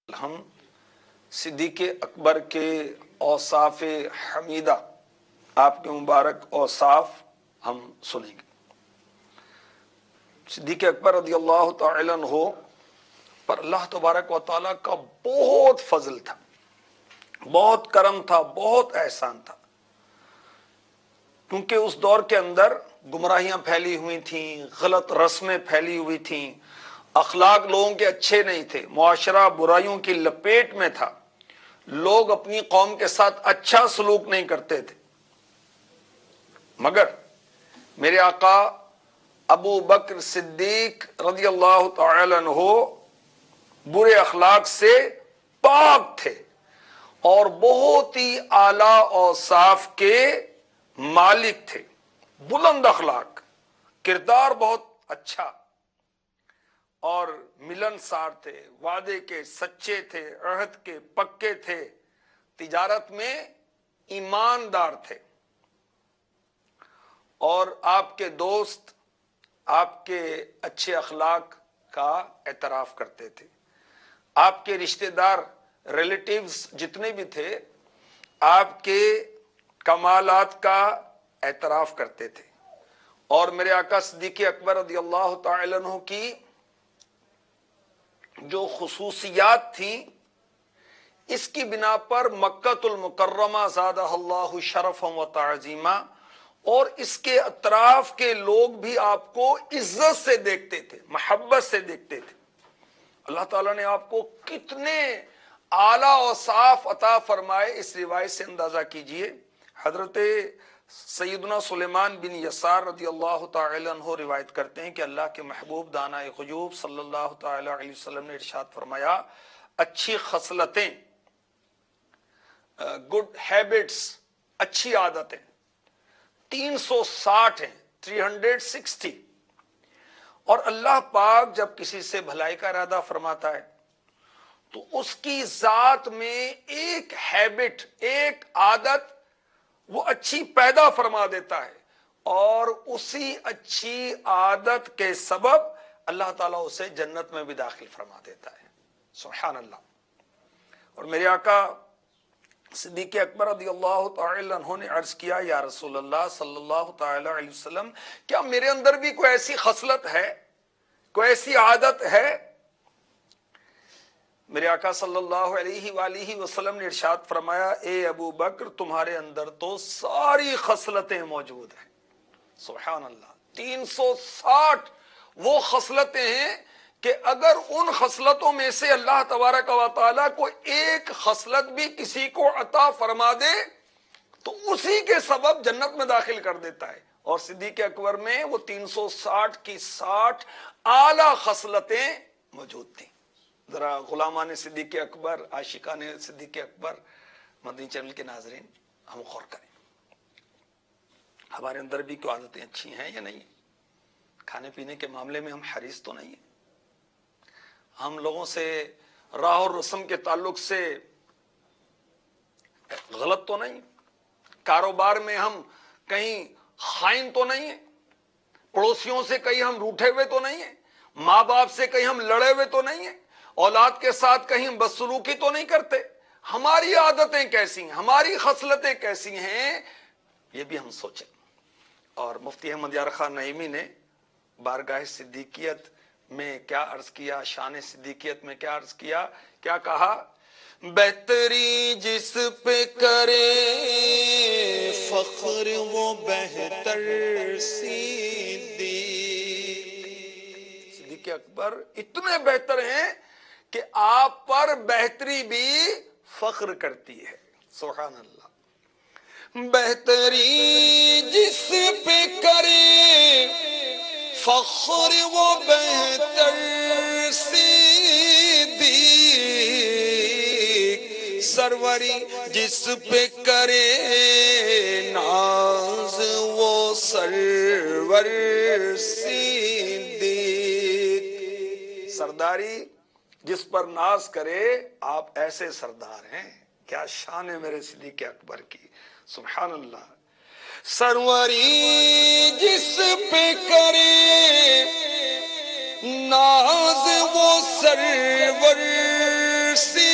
ہم صدیق اکبر کے اوصاف حمیدہ، آپ کے مبارک اوصاف ہم سنیں گے۔ صدیق اکبر رضی اللہ تعالی عنہ پر اللہ تبارک و تعالیٰ کا بہت فضل تھا، بہت کرم تھا، بہت احسان تھا، کیونکہ اس دور کے اندر گمراہیاں پھیلی ہوئی تھیں، غلط رسمیں پھیلی ہوئی تھیں، اخلاق لوگوں کے اچھے نہیں تھے، معاشرہ برائیوں کی لپیٹ میں تھا، لوگ اپنی قوم کے ساتھ اچھا سلوک نہیں کرتے تھے، مگر میرے آقا ابو بکر صدیق رضی اللہ تعالی عنہ برے اخلاق سے پاک تھے اور بہت ہی اعلیٰ اوصاف کے مالک تھے، بلند اخلاق، کردار بہت اچھا اور ملنسار تھے، وعدے کے سچے تھے، عہد کے پکے تھے، تجارت میں ایماندار تھے، اور آپ کے دوست آپ کے اچھے اخلاق کا اعتراف کرتے تھے، آپ کے رشتہ دار ریلیٹیوز جتنے بھی تھے آپ کے کمالات کا اعتراف کرتے تھے، اور میرے آقا صدیق اکبر رضی اللہ تعالی عنہ کی جو خصوصیات تھیں اس کی بنا پر مکۃ المکرمہ زادہ اللہ شرفا و تعظیما، اور اس کے اطراف کے لوگ بھی آپ کو عزت سے دیکھتے تھے، محبت سے دیکھتے تھے۔ اللہ تعالیٰ نے آپ کو کتنے اعلیٰ اوصاف عطا فرمائے، اس روایت سے اندازہ کیجئے۔ حضرت سیدنا سلیمان بن یسار رضی اللہ تعالی عنہ روایت کرتے ہیں کہ اللہ کے محبوب دانائے غیوب صلی اللہ تعالی علیہ وسلم نے ارشاد فرمایا، اچھی خصلتیں، گڈ ہیبٹس، اچھی عادتیں 360 ہیں، 360، اور اللہ پاک جب کسی سے بھلائی کا ارادہ فرماتا ہے تو اس کی ذات میں ایک ہیبٹ، ایک عادت وہ اچھی پیدا فرما دیتا ہے، اور اسی اچھی عادت کے سبب اللہ تعالیٰ اسے جنت میں بھی داخل فرما دیتا ہے۔ سبحان اللہ۔ اور میرے آقا صدیق اکبر رضی اللہ تعالی عنہ نے عرض کیا، یا رسول اللہ صلی اللہ تعالی علیہ وسلم، کیا میرے اندر بھی کوئی ایسی خصلت ہے، کوئی ایسی عادت ہے؟ میرے آقا صلی اللہ علیہ وآلہ وسلم نے ارشاد فرمایا، اے ابو بکر تمہارے اندر تو ساری خصلتیں موجود ہیں۔ سبحان اللہ، 360 وہ خصلتیں ہیں کہ اگر ان خصلتوں میں سے اللہ تبارک و تعالیٰ کو ایک خصلت بھی کسی کو عطا فرما دے تو اسی کے سبب جنت میں داخل کر دیتا ہے، اور صدیق اکبر میں وہ 360 کی 60 اعلیٰ خصلتیں موجود تھیں۔ ذرا غلامان صدیق اکبر، عاشقان صدیق اکبر، مدنی چینل کے ناظرین، ہم غور کریں، ہمارے اندر بھی کوئی عادتیں اچھی ہیں یا نہیں؟ کھانے پینے کے معاملے میں ہم حریص تو نہیں ہیں؟ ہم لوگوں سے راہ اور رسم کے تعلق سے غلط تو نہیں؟ کاروبار میں ہم کہیں خائن تو نہیں ہیں؟ پڑوسیوں سے کہیں ہم روٹھے ہوئے تو نہیں ہیں؟ ماں باپ سے کہیں ہم لڑے ہوئے تو نہیں ہیں؟ اولاد کے ساتھ کہیں بدسلوکی تو نہیں کرتے؟ ہماری عادتیں کیسی ہیں، ہماری خصلتیں کیسی ہیں، یہ بھی ہم سوچیں۔ اور مفتی احمد یار خان نعیمی نے بارگاہ صدیقیت میں کیا عرض کیا، شان صدیقیت میں کیا عرض کیا، کیا کہا؟ بہتری جس پہ کرے فخر وہ بہتر صدیق۔ صدیق اکبر اتنے بہتر ہیں کہ آپ پر بہتری بھی فخر کرتی ہے۔ سبحان اللہ۔ بہتری جس پہ کرے فخر وہ بہتر صدیق، سروری جس پہ کرے ناز وہ سرور صدیق، سرداری جس پر ناز کرے آپ ایسے سردار ہیں۔ کیا شان ہے میرے صدیق اکبر کی، سبحان اللہ۔ سروری جس پہ کرے ناز وہ سرور صدیق،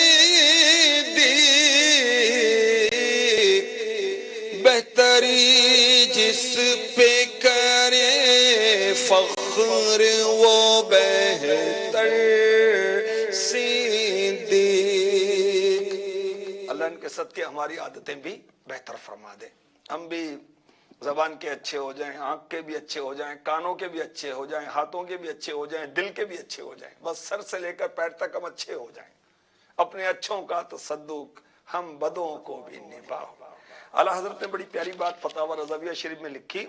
فخر وہ بہتر صدیق. اللہ ان کے صدقے ہماری عادتیں بھی بہتر فرما دے. ہم بھی زبان کے اچھے ہو جائیں, آنکھ کے بھی اچھے ہو جائیں, کانوں کے بھی اچھے ہو جائیں, ہاتھوں کے بھی اچھے ہو جائیں, دل کے بھی اچھے ہو جائیں. بس سر سے لے کر پیر تک ہم اچھے ہو جائیں. اپنے اچھوں کا تصدق, ہم بدوں کو بھی نبھاؤ. اعلیٰ حضرت نے بڑی پیاری بات فتاوی رضویہ شریف میں لکھی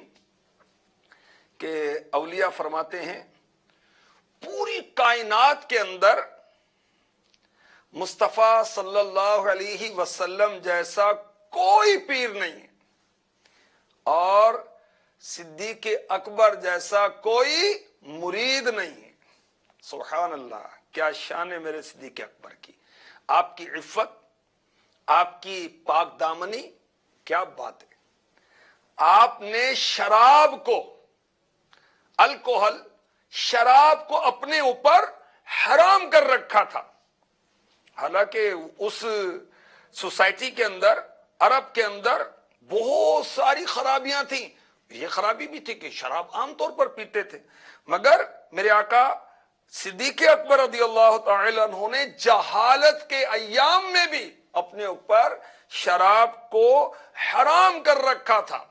کہ اولیاء فرماتے ہیں پوری کائنات کے اندر مصطفیٰ صلی اللہ علیہ وسلم جیسا کوئی پیر نہیں ہے اور صدیق اکبر جیسا کوئی مرید نہیں ہے. سبحان اللہ, کیا شان ہے میرے صدیق اکبر کی, آپ کی عفت, آپ کی پاک دامنی, کیا بات ہے. آپ نے شراب کو, الکوہل, شراب کو اپنے اوپر حرام کر رکھا تھا. حالانکہ اس سوسائٹی کے اندر, عرب کے اندر بہت ساری خرابیاں تھیں. یہ خرابی بھی تھی کہ شراب عام طور پر پیتے تھے, مگر میرے آقا صدیق اکبر رضی اللہ تعالی عنہ نے جہالت کے ایام میں بھی اپنے اوپر شراب کو حرام کر رکھا تھا.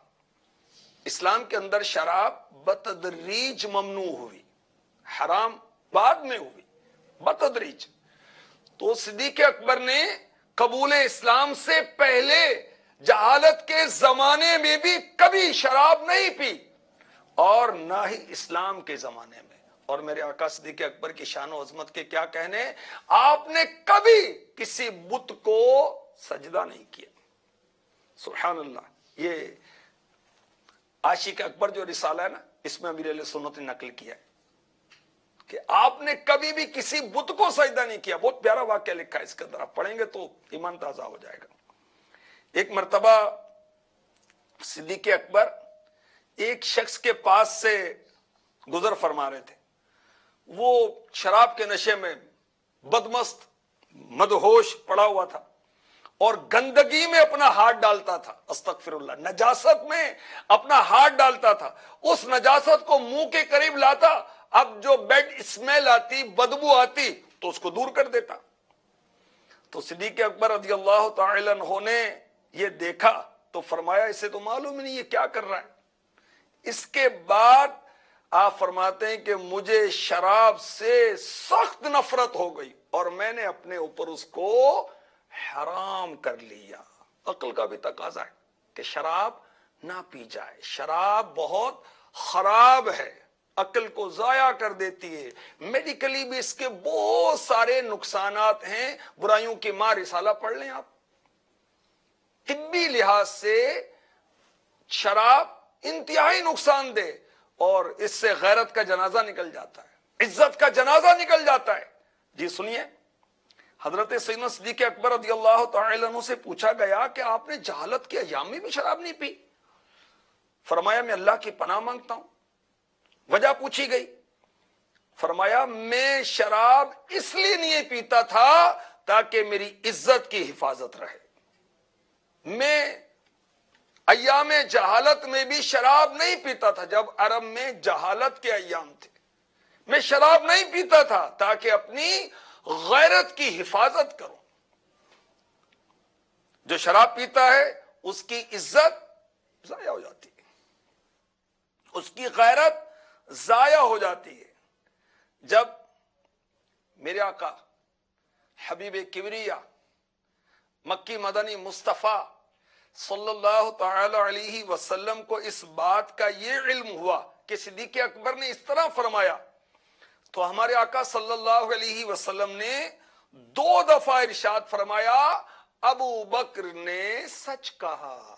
اسلام کے اندر شراب بتدریج ممنوع ہوئی, حرام بعد میں ہوئی بتدریج. تو صدیق اکبر نے قبول اسلام سے پہلے جہالت کے زمانے میں بھی کبھی شراب نہیں پی اور نہ ہی اسلام کے زمانے میں. اور میرے آقا صدیق اکبر کی شان و عظمت کے کیا کہنے, آپ نے کبھی کسی بت کو سجدہ نہیں کیا. سبحان اللہ. یہ عاشق اکبر جو رسالہ ہے نا, اس میں امیر اہل سنت نے نقل کیا ہے کہ آپ نے کبھی بھی کسی بت کو سجدہ نہیں کیا. بہت پیارا واقعہ لکھا ہے اس کے اندر, آپ پڑھیں گے تو ایمان تازہ ہو جائے گا. ایک مرتبہ صدیق اکبر ایک شخص کے پاس سے گزر فرما رہے تھے. وہ شراب کے نشے میں بدمست مدہوش پڑا ہوا تھا اور گندگی میں اپنا ہاتھ ڈالتا تھا, استغفر اللہ, نجاست میں اپنا ہاتھ ڈالتا تھا. اس نجاست کو منہ کے قریب لاتا, اب جو بیڈ اسمیل آتی, بدبو آتی, تو اس کو دور کر دیتا. تو صدیق اکبر رضی اللہ تعالی عنہ نے یہ دیکھا تو فرمایا اسے تو معلوم نہیں یہ کیا کر رہا ہے. اس کے بعد آپ فرماتے ہیں کہ مجھے شراب سے سخت نفرت ہو گئی اور میں نے اپنے اوپر اس کو حرام کر لیا. عقل کا بھی تقاضا ہے کہ شراب نہ پی جائے. شراب بہت خراب ہے, عقل کو ضائع کر دیتی ہے. میڈیکلی بھی اس کے بہت سارے نقصانات ہیں. برائیوں کی ماں رسالہ پڑھ لیں آپ. طبی لحاظ سے شراب انتہائی نقصان دہ اور اس سے غیرت کا جنازہ نکل جاتا ہے, عزت کا جنازہ نکل جاتا ہے. جی سنیے, حضرت سیدنا صدیق اکبر رضی اللہ تعالی عنہ سے پوچھا گیا کہ آپ نے جہالت کے ایام میں بھی شراب نہیں پی. فرمایا میں اللہ کی پناہ مانگتا ہوں. وجہ پوچھی گئی, فرمایا میں شراب اس لیے نہیں پیتا تھا تاکہ میری عزت کی حفاظت رہے. میں ایام جہالت میں بھی شراب نہیں پیتا تھا. جب عرب میں جہالت کے ایام تھے میں شراب نہیں پیتا تھا تاکہ اپنی غیرت کی حفاظت کروں. جو شراب پیتا ہے اس کی عزت ضائع ہو جاتی ہے, اس کی غیرت ضائع ہو جاتی ہے. جب میرے آقا حبیب کبریا مکی مدنی مصطفیٰ صلی اللہ تعالی علیہ وسلم کو اس بات کا یہ علم ہوا کہ صدیق اکبر نے اس طرح فرمایا, تو ہمارے آقا صلی اللہ علیہ وسلم نے 2 دفعہ ارشاد فرمایا ابو بکر نے سچ کہا,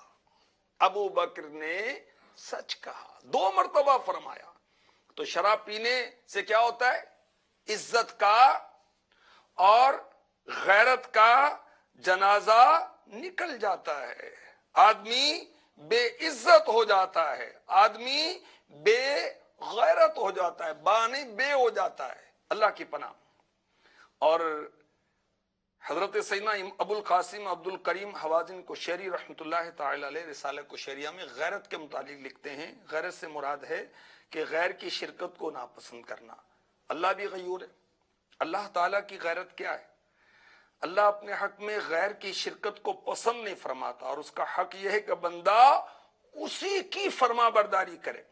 ابو بکر نے سچ کہا. 2 مرتبہ فرمایا. تو شراب پینے سے کیا ہوتا ہے, عزت کا اور غیرت کا جنازہ نکل جاتا ہے. آدمی بے عزت ہو جاتا ہے, آدمی بے غیرت ہو جاتا ہے, بانی بے ہو جاتا ہے. اللہ کی پناہ. اور حضرت سیدنا ابو القاسم عبد الکریم حوازن کوشیری رحمۃ اللہ تعالی علیہ رسالہ کوشیریہ میں غیرت کے متعلق لکھتے ہیں، غیرت سے مراد ہے کہ غیر کی شرکت کو ناپسند کرنا۔ اللہ بھی غیور ہے۔ اللہ تعالیٰ کی غیرت کیا ہے؟ اللہ اپنے حق میں غیر کی شرکت کو پسند نہیں فرماتا، اور اس کا حق یہ ہے کہ بندہ اسی کی فرما برداری کرے۔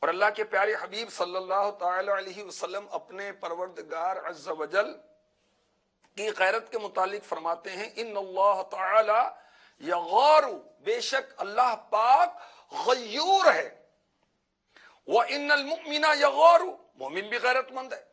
اور اللہ کے پیارے حبیب صلی اللہ تعالی علیہ وسلم اپنے پروردگار عز و جل کی غیرت کے متعلق فرماتے ہیں، ان اللہ تعالی یغار، بے شک اللہ پاک غیور ہے، وَإِنَّ الْمُؤْمِنَ یغار، مومن بھی غیرت مند ہے،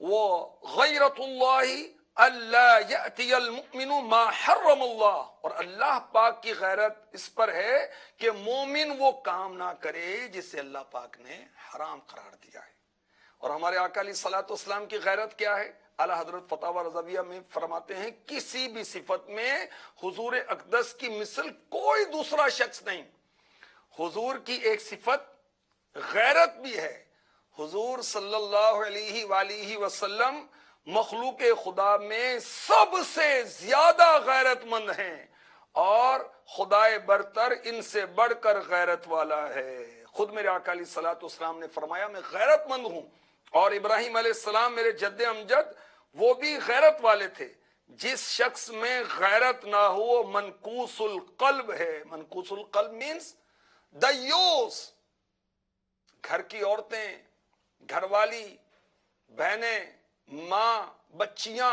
وَغَیرَةُ اللَّهِ اللہ یأتی المؤمن ما حرم اللہ، اور اللہ پاک کی غیرت اس پر ہے کہ مومن وہ کام نہ کرے جسے اللہ پاک نے حرام قرار دیا ہے۔ اور ہمارے آقا علیہ الصلوۃ والسلام کی غیرت کیا ہے؟ اعلیٰ حضرت فتاوی رضویہ میں فرماتے ہیں، کسی بھی صفت میں حضور اقدس کی مثل کوئی دوسرا شخص نہیں۔ حضور کی ایک صفت غیرت بھی ہے۔ حضور صلی اللہ علیہ وآلہ وسلم مخلوق خدا میں سب سے زیادہ غیرت مند ہیں، اور خدائے برتر ان سے بڑھ کر غیرت والا ہے۔ خود میرے آقا علیہ الصلوۃ والسلام نے فرمایا، میں غیرت مند ہوں، اور ابراہیم علیہ السلام میرے جد امجد وہ بھی غیرت والے تھے۔ جس شخص میں غیرت نہ ہو منکوس القلب ہے۔ منکوس القلب مینس دیوس۔ گھر کی عورتیں، گھر والی، بہنیں، ماں، بچیاں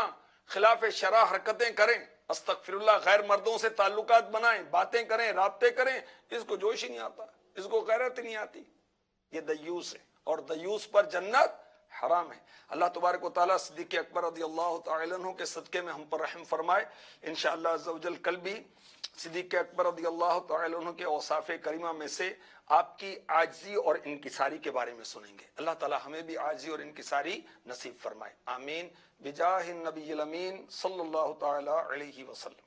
خلاف شرع حرکتیں کریں، استغفر اللہ، غیر مردوں سے تعلقات بنائیں، باتیں کریں، رابطے کریں، اس کو جوش ہی نہیں آتا، اس کو غیرت ہی نہیں آتی، یہ دیوس ہے، اور دیوس پر جنت حرام ہے۔ اللہ تبارک و تعالیٰ صدیق اکبر رضی اللہ تعالی عنہ کے صدقے میں ہم پر رحم فرمائے۔ انشاءاللہ عز و جل کل بھی صدیق اکبر رضی اللہ تعالی عنہ کے اوصاف کریمہ میں سے آپ کی عاجزی اور انکساری کے بارے میں سنیں گے۔ اللہ تعالیٰ ہمیں بھی عاجزی اور انکساری نصیب فرمائے، آمین، بجاہ النبی الامین صلی اللہ تعالی علیہ وسلم۔